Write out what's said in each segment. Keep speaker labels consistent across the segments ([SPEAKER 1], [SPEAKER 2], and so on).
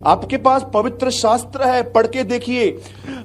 [SPEAKER 1] आपके पास पवित्र शास्त्र है, पढ़ के देखिए।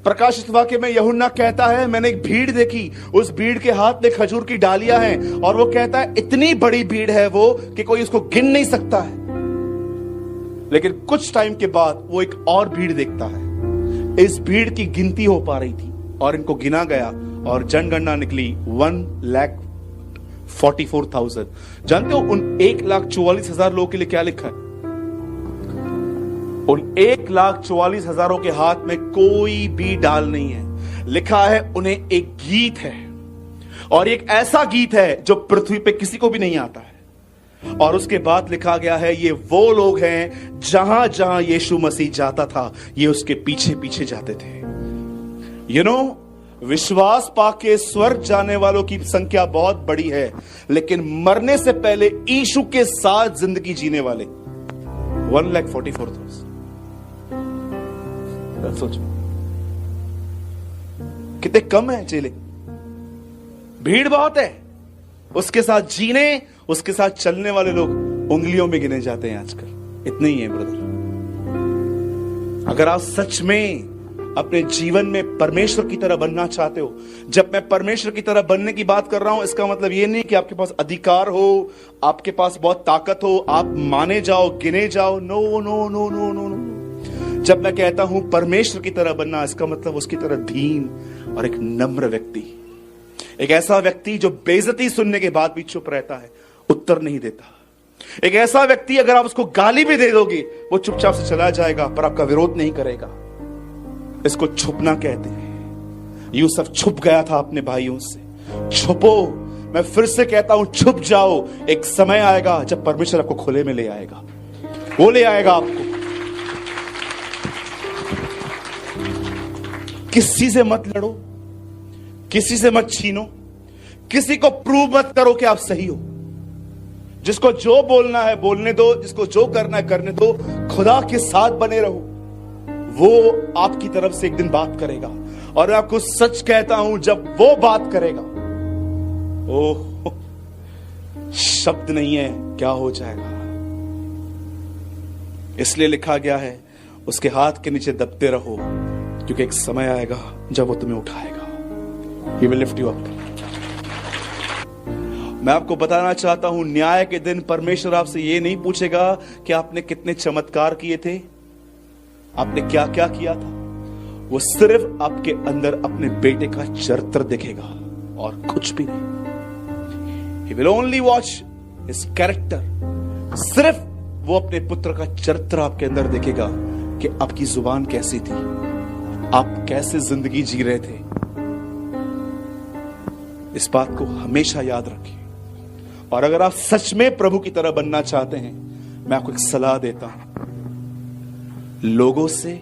[SPEAKER 1] प्रकाशित वाक्य में यूहन्ना कहता है, मैंने एक भीड़ देखी, उस भीड़ के हाथ में खजूर की डालियां हैं, और वो कहता है इतनी बड़ी भीड़ है वो कि कोई उसको गिन नहीं सकता है। लेकिन कुछ टाइम के बाद वो एक और भीड़ देखता है, इस भीड़ की गिनती हो पा रही थी और इनको गिना गया और जनगणना निकली 1,44,000। जानते हो उन 1,44,000 लोगों के लिए क्या लिखा है? उन 1,44,000 के हाथ में कोई भी डाल नहीं है। लिखा है उन्हें एक गीत है, और एक ऐसा गीत है जो पृथ्वी पे किसी को भी नहीं आता है। और उसके बाद लिखा गया है, ये वो लोग हैं जहां जहां यीशु मसीह जाता था, ये उसके पीछे पीछे जाते थे। विश्वास पाके स्वर्ग जाने वालों की संख्या बहुत बड़ी है, लेकिन मरने से पहले यीशु के साथ जिंदगी जीने वाले 1,44,000। सोचो कितने कम है चेले। भीड़ बहुत है, उसके साथ जीने, उसके साथ चलने वाले लोग उंगलियों में गिने जाते हैं आजकल। इतने ही है ब्रदर। अगर आप सच में अपने जीवन में परमेश्वर की तरह बनना चाहते हो, जब मैं परमेश्वर की तरह बनने की बात कर रहा हूं, इसका मतलब यह नहीं कि आपके पास अधिकार हो, आपके पास बहुत ताकत हो, आप माने जाओ, गिने जाओ। No no no no no no. जब मैं कहता हूं परमेश्वर की तरह बनना, इसका मतलब उसकी तरह दीन और एक नम्र व्यक्ति, एक ऐसा व्यक्ति जो बेइज्जती सुनने के बाद भी चुप रहता है, उत्तर नहीं देता। एक ऐसा व्यक्ति, अगर आप उसको गाली भी दे दोगे, वो चुपचाप से चला जाएगा, पर आपका विरोध नहीं करेगा। इसको छुपना कहते हैं। यूसुफ छुप गया था अपने भाइयों से। छुपो, मैं फिर से कहता हूं, छुप जाओ। एक समय आएगा जब परमेश्वर आपको खुले में ले आएगा, वो ले आएगा आपको। किसी से मत लड़ो, किसी से मत छीनो, किसी को प्रूव मत करो कि आप सही हो। जिसको जो बोलना है बोलने दो, जिसको जो करना है करने दो। खुदा के साथ बने रहो, वो आपकी तरफ से एक दिन बात करेगा। और मैं आपको सच कहता हूं, जब वो बात करेगा, ओह, शब्द नहीं है, क्या हो जाएगा। इसलिए लिखा गया है, उसके हाथ के नीचे दबते रहो, क्योंकि एक समय आएगा जब वो तुम्हें उठाएगा। He will lift you up। मैं आपको बताना चाहता हूं, न्याय के दिन परमेश्वर आपसे ये नहीं पूछेगा कि आपने कितने चमत्कार किए थे, आपने क्या क्या किया था। वो सिर्फ आपके अंदर अपने बेटे का चरित्र देखेगा और कुछ भी नहीं। He will only watch his character। सिर्फ वो अपने पुत्र का चरित्र आपके अंदर देखेगा कि आपकी जुबान कैसी थी, आप कैसे जिंदगी जी रहे थे। इस बात को हमेशा याद रखिए। और अगर आप सच में प्रभु की तरह बनना चाहते हैं, मैं आपको एक सलाह देता हूं, लोगों से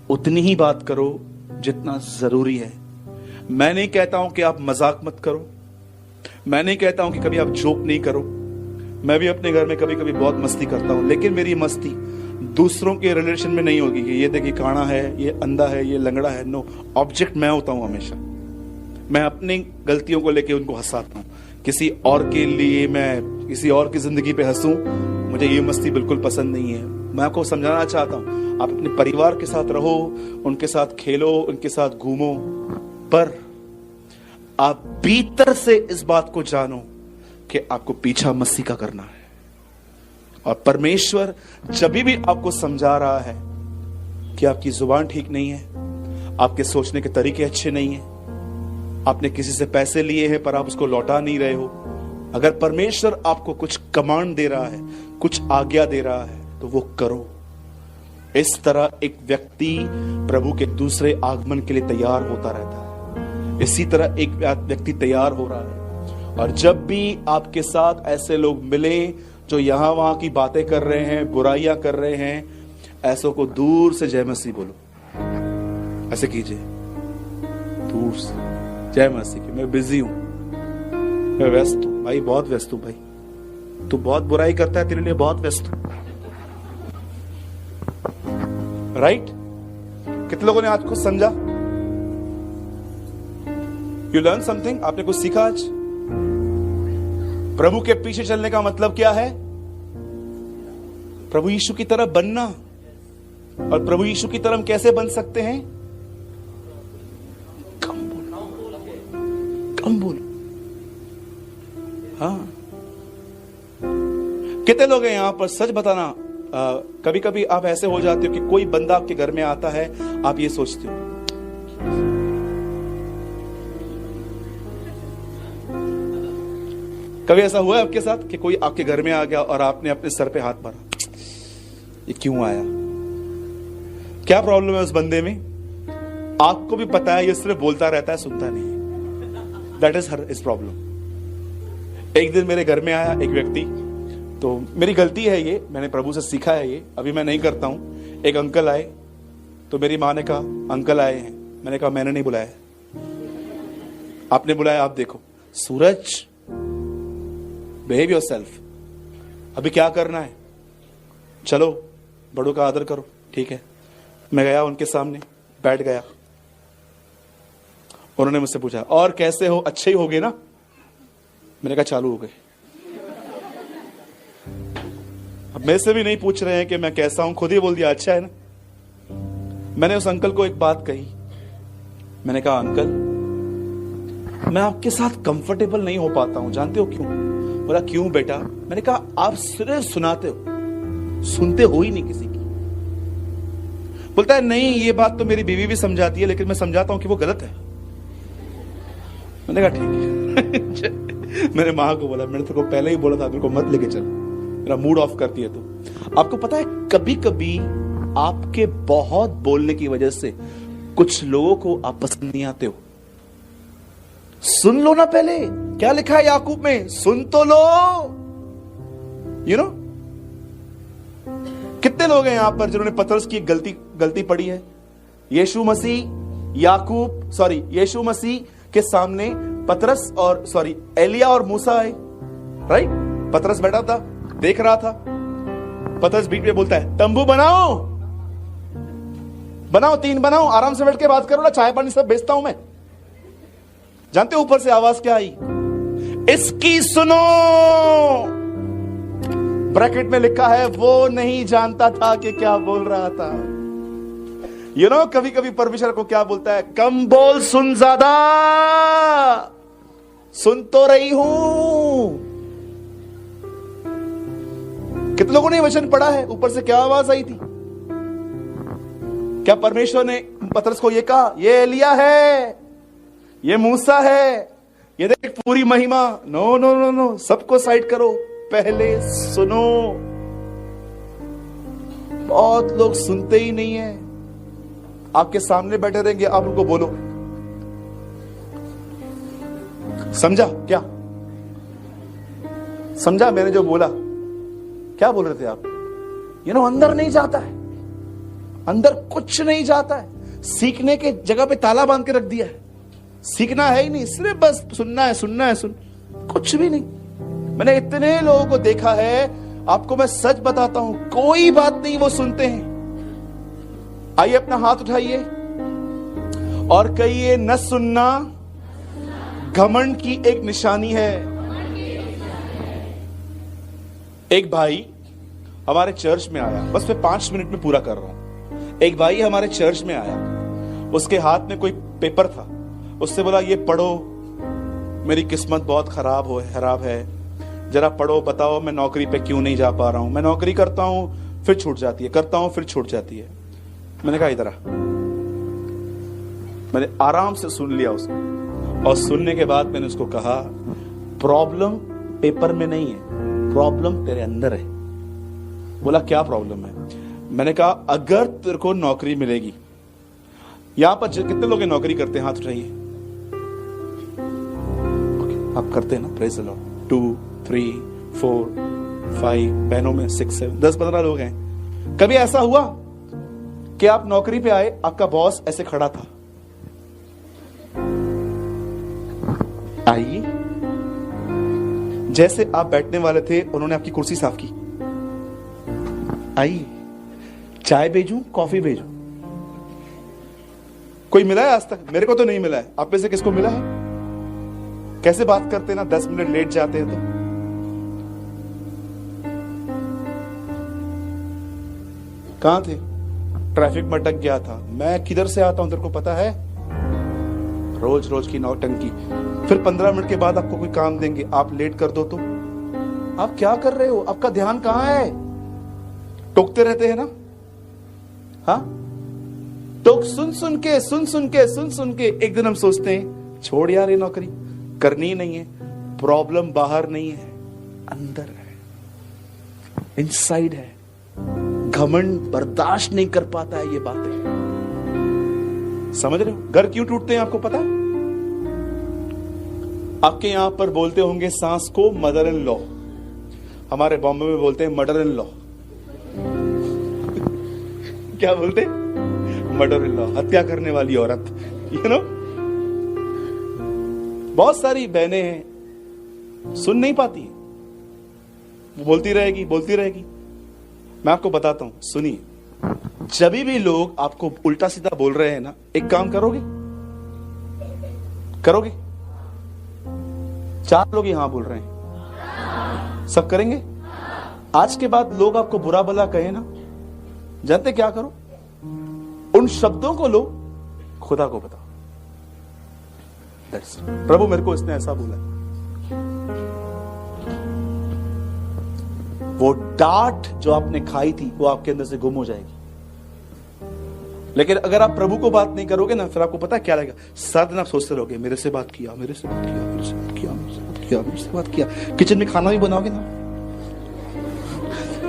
[SPEAKER 1] उतनी ही बात करो जितना जरूरी है। मैं नहीं कहता हूं कि आप मजाक मत करो, मैं नहीं कहता हूं कि कभी आप जोक नहीं करो। मैं भी अपने घर में कभी कभी बहुत मस्ती करता हूं, लेकिन मेरी मस्ती दूसरों के रिलेशन में नहीं होगी कि ये देखिए काना है, ये अंधा है, ये लंगड़ा है। नो, ऑब्जेक्ट मैं होता हूं हमेशा। मैं अपनी गलतियों को लेके उनको हंसाता हूं। किसी और के लिए मैं किसी और की जिंदगी पे हंसूं, मुझे ये मस्ती बिल्कुल पसंद नहीं है। मैं आपको समझाना चाहता हूं, आप अपने परिवार के साथ रहो, उनके साथ खेलो, उनके साथ घूमो, पर आप भीतर से इस बात को जानो कि आपको पीछा मसीह का करना है। और परमेश्वर जब भी आपको समझा रहा है कि आपकी जुबान ठीक नहीं है, आपके सोचने के तरीके अच्छे नहीं है, आपने किसी से पैसे लिए हैं पर आप उसको लौटा नहीं रहे हो, अगर परमेश्वर आपको कुछ कमांड दे रहा है, कुछ आज्ञा दे रहा है, तो वो करो। इस तरह एक व्यक्ति प्रभु के दूसरे आगमन के लिए तैयार होता रहता है। इसी तरह एक व्यक्ति तैयार हो रहा है। और जब भी आपके साथ ऐसे लोग मिले जो यहां वहां की बातें कर रहे हैं, बुराइयां कर रहे हैं, ऐसों को दूर से जय मसीह बोलो। ऐसे कीजिए, दूर से जय मसीह की, मैं बिजी हूं, मैं व्यस्त हूं भाई, बहुत व्यस्त हूं भाई, तू बहुत बुराई करता है, तेरे लिए बहुत व्यस्त हूं। राइट? कितने लोगों ने आज कुछ समझा? You learn something? आपने कुछ सीखा आज? प्रभु के पीछे चलने का मतलब क्या है? प्रभु यीशु की तरह बनना। और प्रभु यीशु की तरह हम कैसे बन सकते हैं? कम बोलो, कम बोलो। हाँ, कितने लोग हैं यहां पर, सच बताना, कभी कभी आप ऐसे हो जाते हो कि कोई बंदा आपके घर में आता है, आप ये सोचते हो कभी ऐसा हुआ है आपके साथ कि कोई आपके घर में आ गया और आपने अपने सर पे हाथ मारा, ये क्यों आया? क्या प्रॉब्लम है उस बंदे में? आपको भी पता है ये सिर्फ बोलता रहता है, सुनता नहीं। That is her is problem. एक दिन मेरे घर में आया एक व्यक्ति, तो मेरी गलती है ये, मैंने प्रभु से सीखा है ये, अभी मैं नहीं करता हूं। एक अंकल आए, तो मेरी माँ ने कहा अंकल आए हैं। मैंने कहा मैंने नहीं बुलाया, आपने बुलाया, आप देखो। सूरज, बिहेव योरसेल्फ, अभी क्या करना है, चलो बड़ों का आदर करो। ठीक है, मैं गया उनके सामने, बैठ गया। उन्होंने मुझसे पूछा और कैसे हो, अच्छे ही होगे ना? मैंने कहा चालू हो गए। अब मेरे से भी नहीं पूछ रहे हैं कि मैं कैसा हूं, खुद ही बोल दिया अच्छा है ना। मैंने उस अंकल को एक बात कही, मैंने कहा अंकल, मैं आपके साथ कंफर्टेबल नहीं हो पाता हूं, जानते हो क्यों? बोला क्यों बेटा? मैंने कहा आप सिर्फ सुनाते हो, सुनते हो ही नहीं किसी की। बोलता है नहीं, ये बात तो मेरी बीवी भी समझाती है, लेकिन मैं समझाता हूं कि वो गलत है। मैंने कहा ठीक है। मेरे माँ को बोला, मैंने तेरे को पहले ही बोला था मेरे को मत लेके चल, मेरा मूड ऑफ करती है तू। आपको पता है कभी कभी आपके बहुत बोलने की वजह से कुछ लोगों को आप पसंद नहीं आते हो। सुन लो ना पहले, क्या लिखा है याकूब में, सुन तो लो। यू नो, कितने लोग हैं यहां पर जिन्होंने पतरस की गलती पड़ी है? यीशु मसीह के सामने पतरस और एलिया और मूसा आए, राइट? पतरस बैठा था, देख रहा था। पतरस बीच में बोलता है तंबू बनाओ, 3 बनाओ, आराम से बैठ के बात करो ना, चाय पानी सब बेचता हूं मैं। जानते हो ऊपर से आवाज क्या आई? इसकी सुनो। ब्रैकेट में लिखा है वो नहीं जानता था कि क्या बोल रहा था। यू नो, कभी कभी परमेश्वर को क्या बोलता है, कम बोल, सुन ज्यादा। सुन तो रही हूं। कितने लोगों ने वचन पढ़ा है? ऊपर से क्या आवाज आई थी? क्या परमेश्वर ने पतरस को ये कहा, ये एलिया है, ये मूसा है, ये देख पूरी महिमा? नो नो नो नो, सबको साइड करो, पहले सुनो। बहुत लोग सुनते ही नहीं है। आपके सामने बैठे रहेंगे, आप उनको बोलो, समझा क्या? समझा मैंने जो बोला? क्या बोल रहे थे आप? यू नो, अंदर नहीं जाता है, अंदर कुछ नहीं जाता है। सीखने के जगह पे ताला बांध के रख दिया है। सीखना है ही नहीं, सिर्फ बस सुनना है, कुछ भी नहीं। मैंने इतने लोगों को देखा है, आपको मैं सच बताता हूं, कोई बात नहीं वो सुनते हैं। आइए अपना हाथ उठाइए और कहिए, न सुनना घमंड की एक निशानी है। एक भाई हमारे चर्च में आया, बस मैं 5 मिनट में पूरा कर रहा हूं। एक भाई हमारे चर्च में आया, उसके हाथ में कोई पेपर था। उससे बोला ये पढ़ो, मेरी किस्मत बहुत खराब है, जरा पढ़ो, बताओ मैं नौकरी पे क्यों नहीं जा पा रहा हूं। मैं नौकरी करता हूं फिर छूट जाती है, करता हूं फिर छूट जाती है। मैंने कहा इधर आ। मैंने आराम से सुन लिया उसको, और सुनने के बाद मैंने उसको कहा, प्रॉब्लम पेपर में नहीं है, प्रॉब्लम तेरे अंदर है। बोला क्या प्रॉब्लम है? मैंने कहा अगर तेरे को नौकरी मिलेगी, यहां पर कितने लोग नौकरी करते हैं? हाथ उठाइए। आप करते हैं ना? Praise the Lord. 2 3 4 5 बहनों में 6 7 10 15 लोग हैं। कभी ऐसा हुआ कि आप नौकरी पे आए, आपका बॉस ऐसे खड़ा था, आइए, जैसे आप बैठने वाले थे उन्होंने आपकी कुर्सी साफ की, आइए, चाय भेजूं, कॉफी भेजूं? कोई मिला है आज तक? मेरे को तो नहीं मिला है। आप में से किसको मिला है? कैसे बात करते हैं ना, 10 मिनट लेट जाते हैं तो। कहां थे? ट्रैफिक में अटक गया था। मैं किधर से आता हूं तेरे को पता है? रोज रोज की नौटंकी। फिर 15 मिनट के बाद आपको कोई काम देंगे, आप लेट कर दो तो आप क्या कर रहे हो? आपका ध्यान कहां है? टोकते रहते हैं ना, हाँ? टोक सुन सुन के एक दिन हम सोचते हैं छोड़ यार ये नौकरी, करनी ही नहीं है। प्रॉब्लम बाहर नहीं है, अंदर है, इनसाइड है। घमंड बर्दाश्त नहीं कर पाता है ये बातें। समझ रहे हो? घर क्यों टूटते हैं आपको पता? आपके यहां पर बोलते होंगे सास को मदर इन लॉ, हमारे बॉम्बे में बोलते हैं मर्डर इन लॉ। क्या बोलते? मर्डर इन लॉ, हत्या करने वाली औरत। यू नो, बहुत सारी बहनें हैं सुन नहीं पाती, वो बोलती रहेगी। मैं आपको बताता हूं, सुनिए, जब भी लोग आपको उल्टा सीधा बोल रहे हैं ना, एक काम करोगे? 4 लोग यहां बोल रहे हैं, सब करेंगे? आज के बाद लोग आपको बुरा भला कहे ना, जानते क्या करो? उन शब्दों को लो, खुदा को बताओ। प्रभु मेरे को इसने ऐसा बोला। वो डांट जो आपने खाई थी वो आपके अंदर से गुम हो जाएगी। लेकिन अगर आप प्रभु को बात नहीं करोगे ना, फिर आपको पता है क्या लगेगा? सारा दिन आप सोचते रहोगे मेरे से बात किया। किचन में खाना भी बनाओगे ना,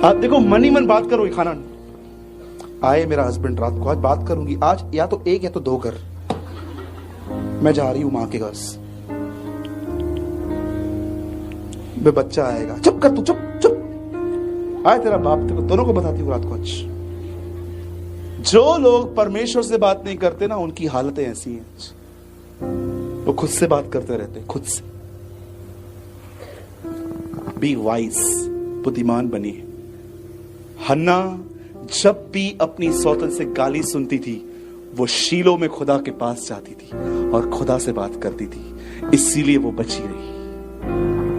[SPEAKER 1] आप देखो मन ही मन बात करोगे। खाना आए मेरा हस्बैंड रात को, आज बात करूंगी, आज या तो 1 या तो 2 घर, मैं जा रही हूं मां के घर, बच्चा आएगा, चुप कर तू, चुप। आए तेरा बाप, तेरे दोनों को बताती हूँ रात को। आज जो लोग परमेश्वर से बात नहीं करते ना, उनकी हालतें ऐसी हैं, वो खुद से बात करते रहते, खुद से। बी वाइज, बुद्धिमान बनिए। हन्ना जब भी अपनी सौतन से गाली सुनती थी, वो शीलो में खुदा के पास जाती थी और खुदा से बात करती थी, इसीलिए वो बची रही।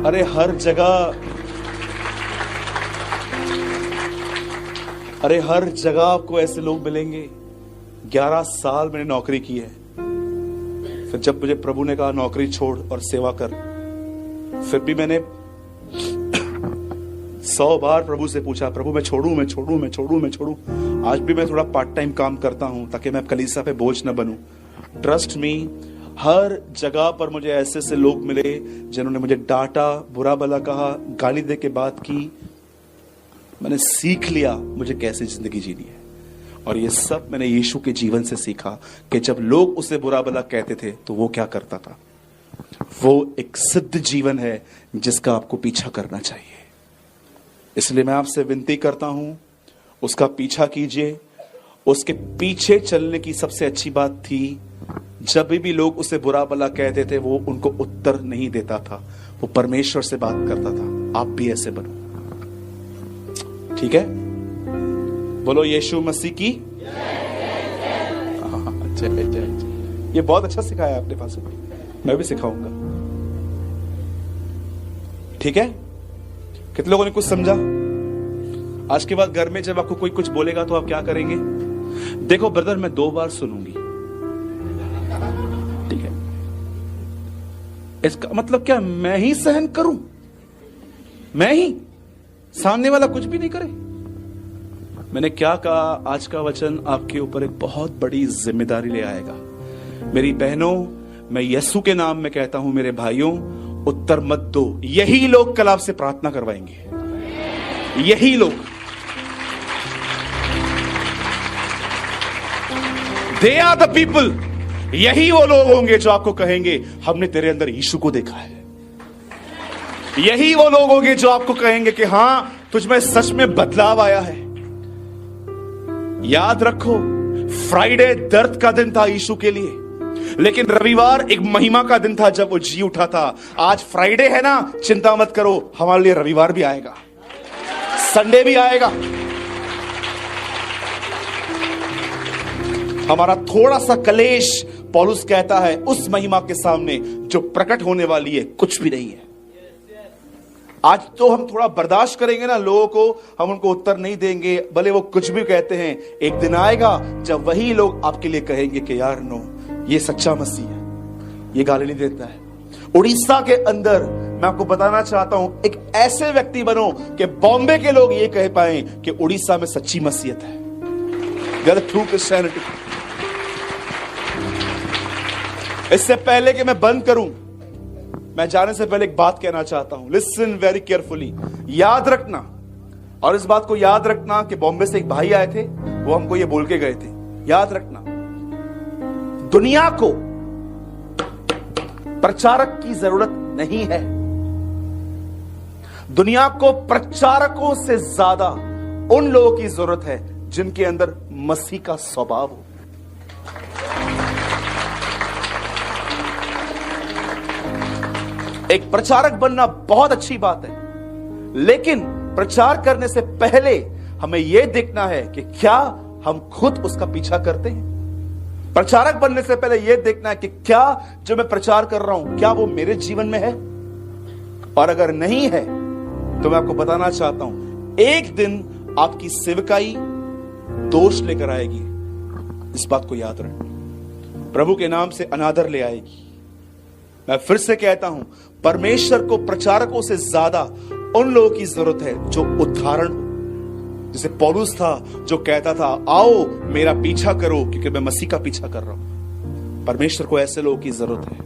[SPEAKER 1] अरे हर जगह आपको ऐसे लोग मिलेंगे। 11 साल मैंने नौकरी की है, फिर जब मुझे प्रभु ने कहा नौकरी छोड़ और सेवा कर, फिर भी मैंने 100 बार प्रभु से पूछा, प्रभु मैं छोड़ू। आज भी मैं थोड़ा पार्ट टाइम काम करता हूं ताकि मैं कलीसिया पे बोझ न बनूं। ट्रस्ट मी, हर जगह पर मुझे ऐसे लोग मिले जिन्होंने मुझे डांटा, बुरा भला कहा, गाली दे के बात की। मैंने सीख लिया मुझे कैसे जिंदगी जीनी है, और ये सब मैंने यीशु के जीवन से सीखा कि जब लोग उसे बुरा भला कहते थे तो वो क्या करता था। वो एक सिद्ध जीवन है जिसका आपको पीछा करना चाहिए। इसलिए मैं आपसे विनती करता हूं, उसका पीछा कीजिए। उसके पीछे चलने की सबसे अच्छी बात थी, जब भी लोग उसे बुरा भला कहते थे वो उनको उत्तर नहीं देता था, वो परमेश्वर से बात करता था। आप भी ऐसे बनो, ठीक है? बोलो यीशु मसीह की जय। ये बहुत अच्छा सिखाया आपने पास, मैं भी सिखाऊंगा, ठीक है? कितने लोगों ने कुछ समझा? आज के बाद घर में जब आपको कोई कुछ बोलेगा तो आप क्या करेंगे? देखो ब्रदर, मैं 2 बार सुनूंगी, ठीक है? इसका मतलब क्या मैं ही सहन करूं? मैं ही, सामने वाला कुछ भी नहीं करे? मैंने क्या कहा? आज का वचन आपके ऊपर एक बहुत बड़ी जिम्मेदारी ले आएगा। मेरी बहनों, मैं यीशु के नाम में कहता हूं, मेरे भाइयों, उत्तर मत दो। यही लोग कल आपसे प्रार्थना करवाएंगे, यही लोग। दे आर द पीपल, यही वो लोग होंगे जो आपको कहेंगे हमने तेरे अंदर यीशु को देखा है। यही वो लोग होंगे जो आपको कहेंगे कि हां, तुझ में सच में बदलाव आया है। याद रखो, फ्राइडे दर्द का दिन था यीशु के लिए, लेकिन रविवार एक महिमा का दिन था जब वो जी उठा था। आज फ्राइडे है ना, चिंता मत करो, हमारे लिए रविवार भी आएगा, संडे भी आएगा। हमारा थोड़ा सा कलेश, पौलुस कहता है, उस महिमा के सामने जो प्रकट होने वाली है कुछ भी नहीं है। आज तो हम थोड़ा बर्दाश्त करेंगे ना लोगों को, हम उनको उत्तर नहीं देंगे, भले वो कुछ भी कहते हैं। एक दिन आएगा जब वही लोग आपके लिए कहेंगे कि यार नो, ये सच्चा मसीह है, ये गाली नहीं देता है। उड़ीसा के अंदर मैं आपको बताना चाहता हूं, एक ऐसे व्यक्ति बनो कि बॉम्बे के लोग ये कह पाए कि उड़ीसा में सच्ची मसीहत है, ट्रू क्रिश्चियनिटी। इससे पहले कि मैं बंद करूं, मैं जाने से पहले एक बात कहना चाहता हूं। लिसन वेरी केयरफुली, याद रखना, और इस बात को याद रखना कि बॉम्बे से एक भाई आए थे, वो हमको ये बोल के गए थे, याद रखना, दुनिया को प्रचारक की जरूरत नहीं है। दुनिया को प्रचारकों से ज्यादा उन लोगों की जरूरत है जिनके अंदर मसीह का स्वभाव हो। एक प्रचारक बनना बहुत अच्छी बात है, लेकिन प्रचार करने से पहले हमें यह देखना है कि क्या हम खुद उसका पीछा करते हैं। प्रचारक बनने से पहले यह देखना है कि क्या जो मैं प्रचार कर रहा हूं, क्या वो मेरे जीवन में है, और अगर नहीं है तो मैं आपको बताना चाहता हूं, एक दिन आपकी सेवकाई दोष लेकर आएगी। इस बात को याद रखना, प्रभु के नाम से अनादर ले आएगी। मैं फिर से कहता हूं, परमेश्वर को प्रचारकों से ज्यादा उन लोगों की जरूरत है जो उदाहरण हो। जैसे पौलुस था जो कहता था, आओ मेरा पीछा करो क्योंकि मैं मसीह का पीछा कर रहा हूं। परमेश्वर को ऐसे लोगों की जरूरत है।